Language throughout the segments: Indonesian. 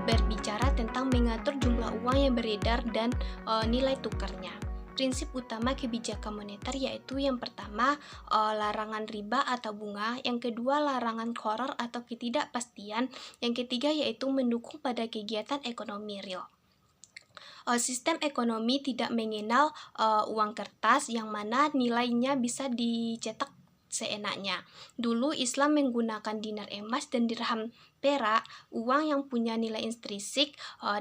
berbicara tentang mengatur jumlah uang yang beredar dan nilai tukarnya. Prinsip utama kebijakan moneter yaitu yang pertama, larangan riba atau bunga, yang kedua larangan horor atau ketidakpastian, yang ketiga yaitu mendukung pada kegiatan ekonomi real. Sistem ekonomi tidak mengenal uang kertas yang mana nilainya bisa dicetak seenaknya. Dulu Islam menggunakan dinar emas dan dirham perak, uang yang punya nilai intrinsik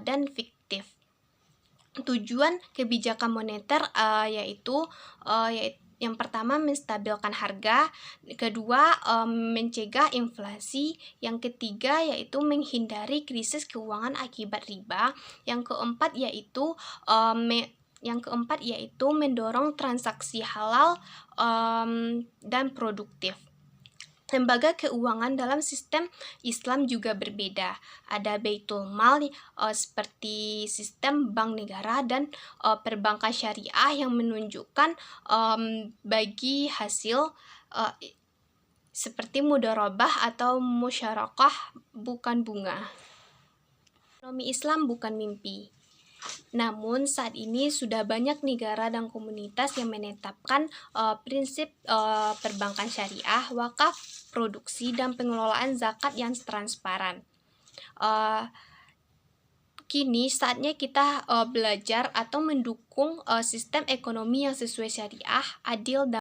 dan fiktif. Tujuan kebijakan moneter yaitu yang pertama menstabilkan harga, kedua mencegah inflasi, yang ketiga yaitu menghindari krisis keuangan akibat riba, yang keempat yaitu mendorong transaksi halal dan produktif. Lembaga keuangan dalam sistem Islam juga berbeda. Ada Baitul Mal seperti sistem bank negara dan perbankan syariah yang menunjukkan bagi hasil seperti mudharabah atau musyarakah bukan bunga. Ekonomi Islam bukan mimpi. Namun saat ini sudah banyak negara dan komunitas yang menetapkan prinsip perbankan syariah, wakaf, produksi, dan pengelolaan zakat yang transparan. Kini saatnya kita belajar atau mendukung sistem ekonomi yang sesuai syariah, adil, dan